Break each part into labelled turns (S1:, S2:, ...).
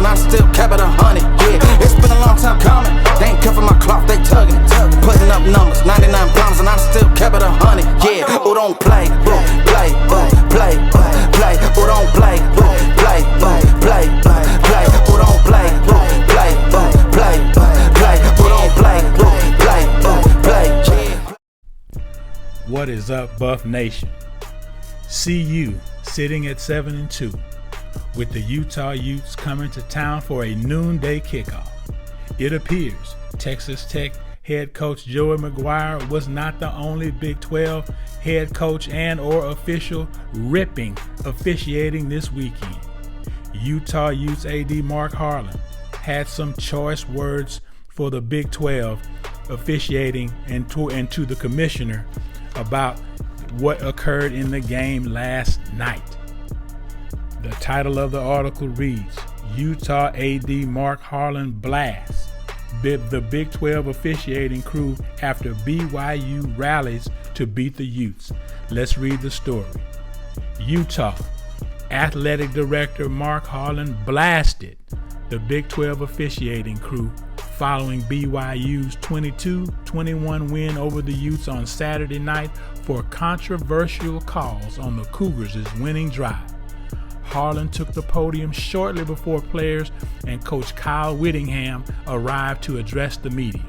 S1: and I still kept it 100. Yeah, it's been a long time coming. They ain't covering my cloth, they tugging. Putting up numbers, 99 problems, and I still kept it 100. Yeah, who don't play, who play, who play, who play, who don't play, who play, who play, who play, who don't play, who play, who play, who play, who don't play, who play, who play.
S2: What is up, Buff Nation? CU sitting at 7-2, with the Utah Utes coming to town for a noonday kickoff. It appears Texas Tech head coach Joey McGuire was not the only Big 12 head coach and or official ripping officiating this weekend. Utah Utes AD Mark Harlan had some choice words for the Big 12 officiating and to the commissioner about what occurred in the game last night. The title of the article reads, Utah AD Mark Harlan blasts the Big 12 officiating crew after BYU rallies to beat the Utes. Let's read the story. Utah Athletic Director Mark Harlan blasted the Big 12 officiating crew following BYU's 22-21 win over the Utes on Saturday night for controversial calls on the Cougars' winning drive. Harlan took the podium shortly before players and Coach Kyle Whittingham arrived to address the media.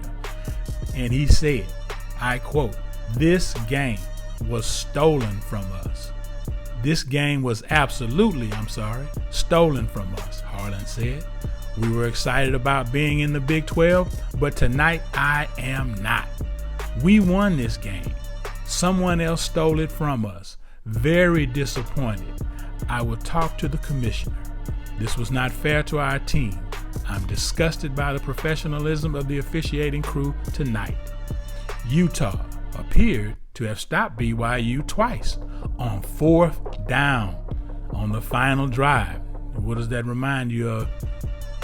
S2: And he said, I quote, "This game was stolen from us. This game was absolutely, stolen from us," Harlan said. "We were excited about being in the Big 12, but tonight I am not. We won this game. Someone else stole it from us. Very disappointed. I will talk to the commissioner. This was not fair to our team. I'm disgusted by the professionalism of the officiating crew tonight." Utah appeared to have stopped BYU twice on 4th down on the final drive. What does that remind you of?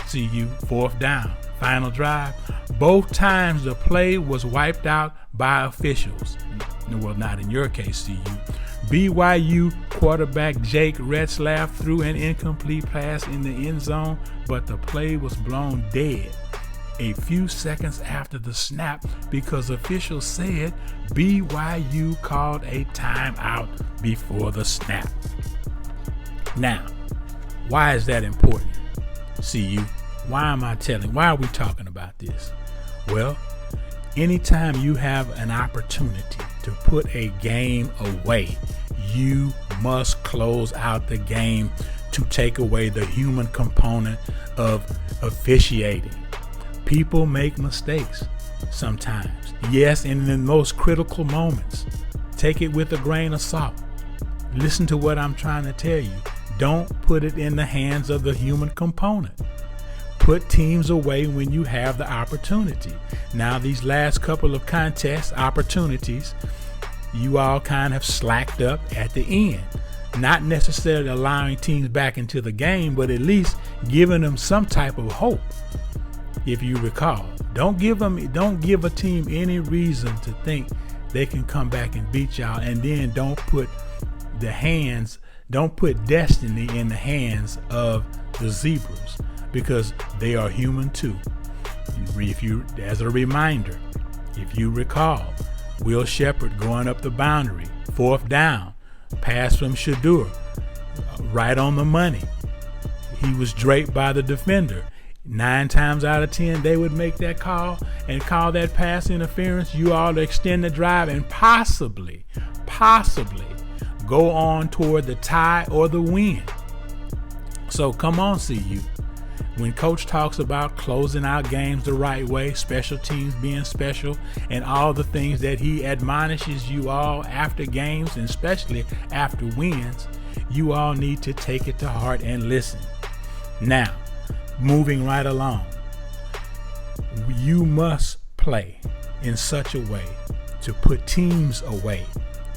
S2: CU, 4th down, final drive. Both times the play was wiped out by officials. Well, not in your case, CU. BYU quarterback Jake Retzlaff threw an incomplete pass in the end zone, but the play was blown dead a few seconds after the snap because officials said BYU called a timeout before the snap. Now, why is that important? CU, why are we talking about this? Well, anytime you have an opportunity to put a game away, you must close out the game to take away the human component of officiating. People make mistakes sometimes. Yes, in the most critical moments. Take it with a grain of salt. Listen to what I'm trying to tell you. Don't put it in the hands of the human component. Put teams away when you have the opportunity. Now, these last couple of contest opportunities, you all kind of slacked up at the end. Not necessarily allowing teams back into the game, but at least giving them some type of hope. If you recall, don't give a team any reason to think they can come back and beat y'all, and then don't put destiny in the hands of the Zebras, because they are human too. As a reminder, if you recall, Will Shepherd going up the boundary, 4th down, pass from Shadur, right on the money. He was draped by the defender. 9 times out of 10, they would make that call and call that pass interference. You all to extend the drive and possibly go on toward the tie or the win. So come on, CU. When Coach talks about closing out games the right way, special teams being special, and all the things that he admonishes you all after games, and especially after wins, you all need to take it to heart and listen. Now, moving right along, you must play in such a way to put teams away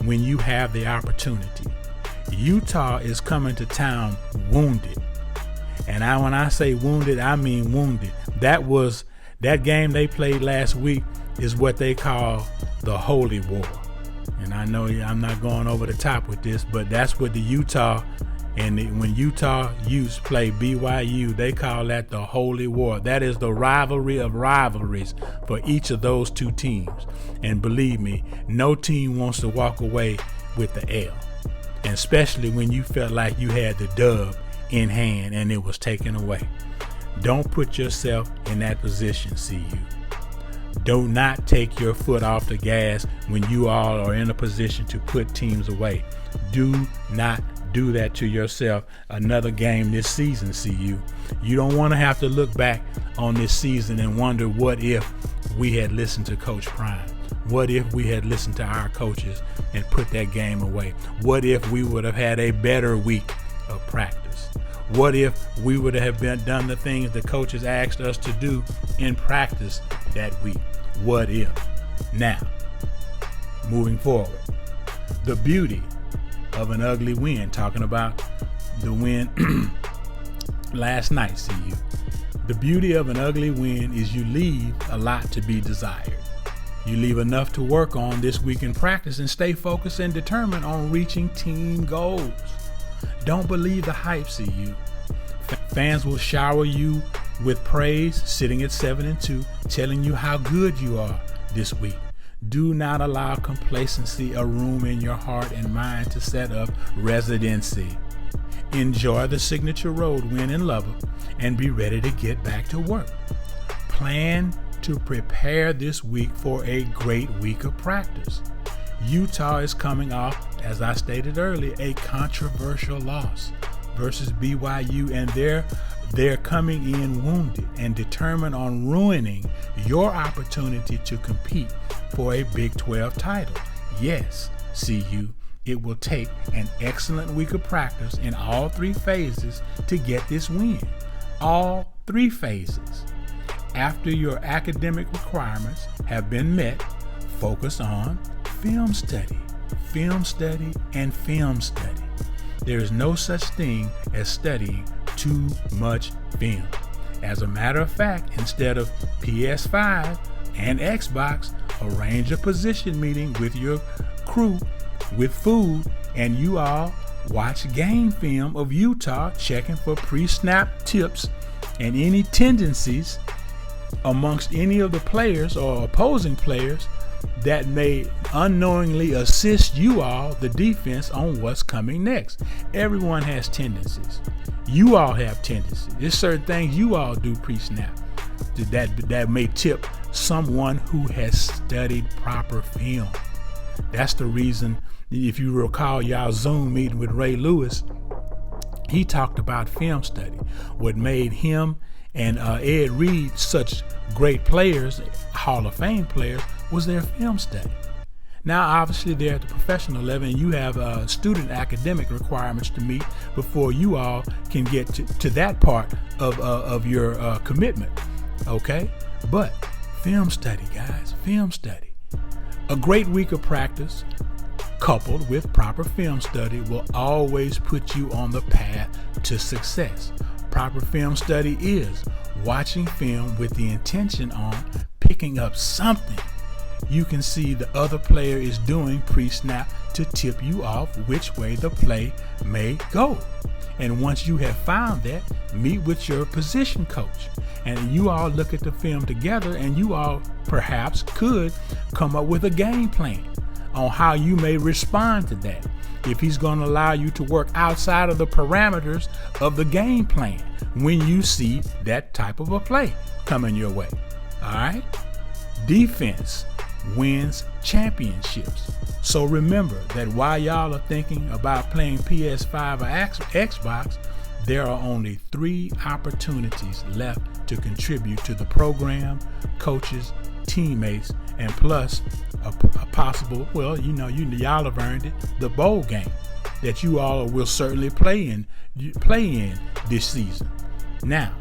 S2: when you have the opportunity. Utah is coming to town wounded. And when I say wounded, I mean wounded. That game they played last week is what they call the Holy War. And I know I'm not going over the top with this, but that's what the Utah And when Utah Utes play BYU, they call that the Holy War. That is the rivalry of rivalries for each of those two teams. And believe me, no team wants to walk away with the L. And especially when you felt like you had the dub in hand and it was taken away. Don't put yourself in that position, CU. Do not take your foot off the gas when you all are in a position to put teams away. Do not do that to yourself another game this season, CU. You don't want to have to look back on this season and wonder what if we had listened to Coach Prime. What if we had listened to our coaches and put that game away? What if we would have had a better week of practice? What if we would have done the things the coaches asked us to do in practice that week? What if? Now, moving forward, the beauty of an ugly win, talking about the win last night, CU. The beauty of an ugly win is you leave a lot to be desired. You leave enough to work on this week in practice and stay focused and determined on reaching team goals. Don't believe the hype, CU. Fans will shower you with praise sitting at 7-2, telling you how good you are this week. Do not allow complacency a room in your heart and mind to set up residency. Enjoy the Signature Road win in Lubbock and be ready to get back to work. Plan to prepare this week for a great week of practice. Utah is coming off, as I stated earlier, a controversial loss versus BYU, and they're coming in wounded and determined on ruining your opportunity to compete for a Big 12 title. Yes, CU, it will take an excellent week of practice in all three phases to get this win. All three phases. After your academic requirements have been met, focus on film study, and film study. There is no such thing as studying too much film. As a matter of fact, instead of PS5 and Xbox, arrange a position meeting with your crew with food, and you all watch game film of Utah, checking for pre-snap tips and any tendencies amongst any of the players or opposing players that may unknowingly assist you all, the defense, on what's coming next. Everyone has tendencies. You all have tendencies. There's certain things you all do pre-snap that may tip someone who has studied proper film. That's the reason, if you recall y'all Zoom meeting with Ray Lewis, he talked about film study. What made him and Ed Reed such great players, Hall of Fame players, was their film study. Now, obviously, they're at the professional level, and you have student academic requirements to meet before you all can get to that part of your commitment. Okay? But film study, guys, film study. A great week of practice coupled with proper film study will always put you on the path to success. Proper film study is watching film with the intention on picking up something you can see the other player is doing pre-snap to tip you off which way the play may go. And once you have found that, meet with your position coach, and you all look at the film together, and you all perhaps could come up with a game plan on how you may respond to that. If he's going to allow you to work outside of the parameters of the game plan when you see that type of a play coming your way. All right? Defense wins championships. So remember that while y'all are thinking about playing PS5 or Xbox, there are only 3 opportunities left to contribute to the program, coaches, teammates, and plus a possible, well, y'all have earned it, the bowl game that you all will certainly play in this season. Now,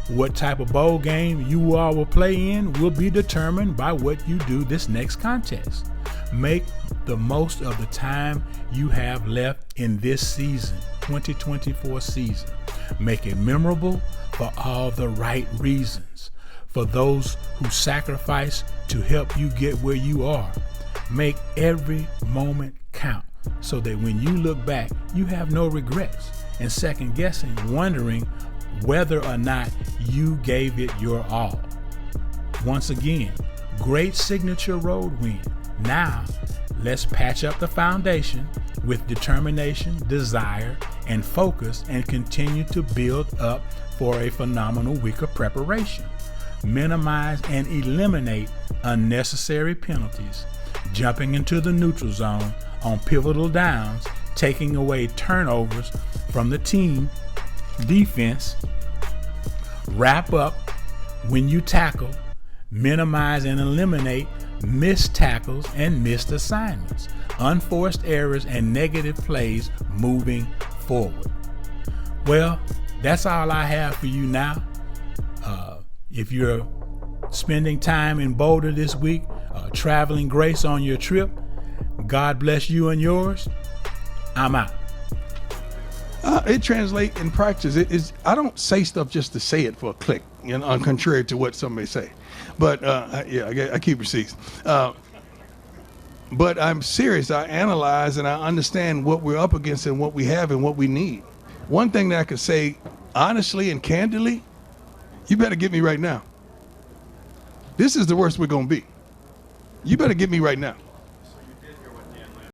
S2: what type of bowl game you all will play in will be determined by what you do this next contest. Make the most of the time you have left in this season, 2024 season. Make it memorable for all the right reasons. For those who sacrifice to help you get where you are. Make every moment count so that when you look back, you have no regrets. and second guessing, wondering whether or not you gave it your all. Once again, great signature road win. Now, let's patch up the foundation with determination, desire, and focus, and continue to build up for a phenomenal week of preparation. Minimize and eliminate unnecessary penalties, jumping into the neutral zone on pivotal downs, taking away turnovers from the team defense. Wrap up when you tackle, minimize and eliminate missed tackles and missed assignments, unforced errors and negative plays moving forward. Well, that's all I have for you now. If you're spending time in Boulder this week, traveling grace on your trip, God bless you and yours. I'm out.
S3: It translates in practice. I don't say stuff just to say it for a click, contrary to what some may say. But I keep receipts. But I'm serious. I analyze and I understand what we're up against and what we have and what we need. One thing that I could say honestly and candidly, you better get me right now. This is the worst we're going to be. You better get me right now.